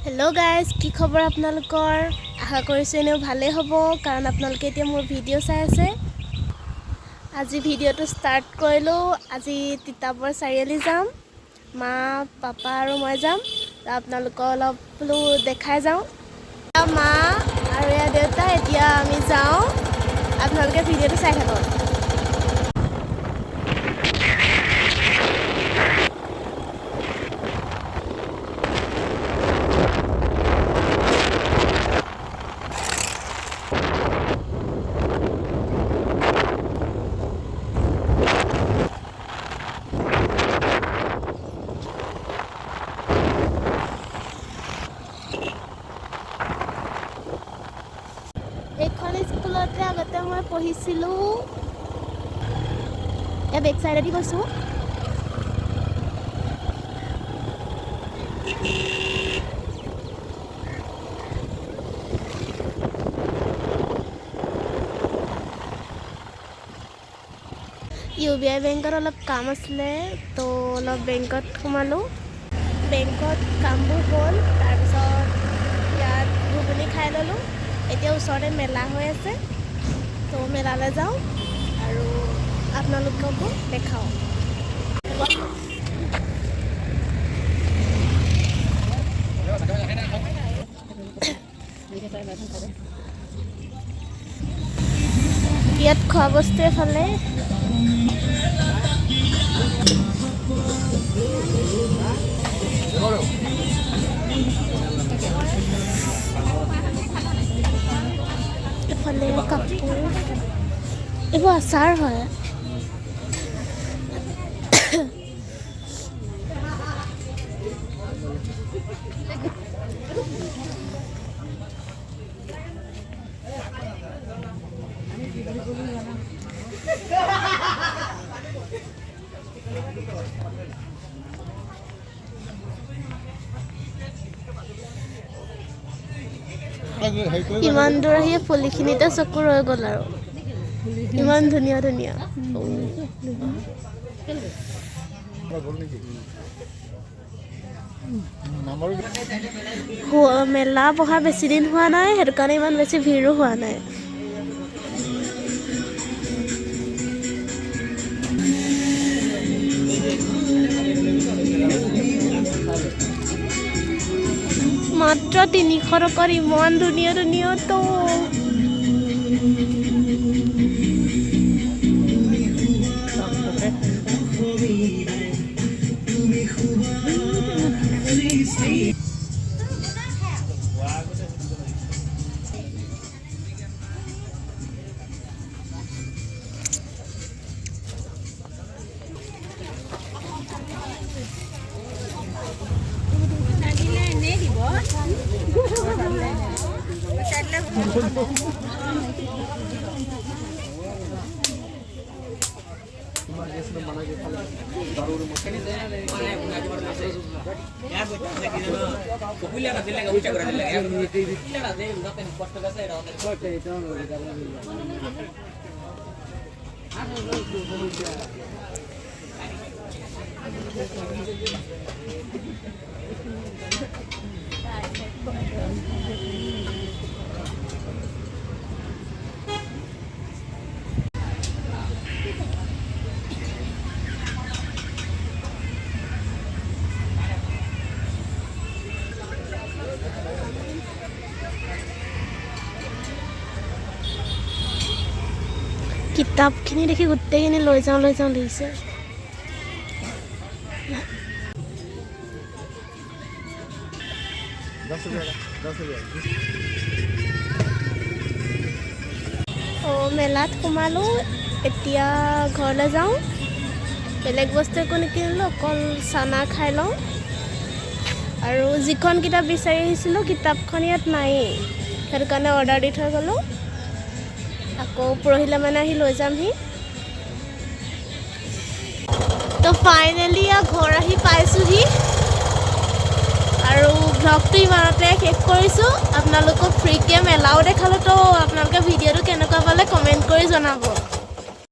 Hello guys की खबर आपनालोकर आशा करिছো एने भाले हबो कारण आपनालोके एतिया मोर भिडिओ चाइ आछे। আজি भिडिओটো स्टार्ट करिलो। আজি तिताबर चारिआली जाम मा पापा आरो मैं जाम आपनालोक अलप देखाइ जाऊ मा आरो या देउता एतिया आमी जाऊ आपनालोके भिडिओটো चाइ थाকক। এইখন স্কুলতে আগতে মই পঢ়িছিলো। এ বেক সাইডেদি গৈছো। UBI বেংকত অলপ কাম আছিলে তো অলপ বেংকত সোমালো। বেংকত কামবোৰ হ'ল তাৰপিছত ইয়াত ঘুগুনি খাই ললো। এতিয়া ওচৰতে মেলা হৈ আছে তো মেলালৈ যাওঁ আৰু আপোনালোককো দেখাওঁ। ইয়াত খোৱা বস্তু এফালে এফালে কাপোৰ এইবোৰ আচাৰ হয়। ইমান দূৰ আহি ফুলিখিনিতে চকু ৰৈ গ'ল আৰু ইমান ধুনীয়া ধুনীয়া মেলা বহা বেছি দিন হোৱা নাই সেইটো কাৰণে ইমান বেছি ভিৰো হোৱা নাই। মাত্ৰ 300 টকাৰ ইমান ধুনীয়া ধুনীয়া তো কিতাপখিনি দেখি গোটেইখিনি লৈ যাওঁ লাগিছে। মেলাত সোমালো এতিয়া ঘৰলৈ যাওঁ। বেলেগ বস্তু একো নিকিনিলোঁ অকল চানা খাই লওঁ আৰু যিখন কিতাপ বিচাৰি আহিছিলোঁ কিতাপখন ইয়াত নায়েই সেইটো কাৰণে অৰ্ডাৰ দি থৈ গ'লোঁ। আকৌ পৰহিলে মানে আহি লৈ যামহি। তো ফাইনেলি ঘৰ আহি পাইছোঁহি আৰু ব্লগটো ইমানতে শেষ কৰিছোঁ। আপোনালোকক ফ্ৰীকৈ মেলাও দেখালোঁ তো আপোনালোকে ভিডিঅ'টো কেনেকুৱা পালে কমেণ্ট কৰি জনাব।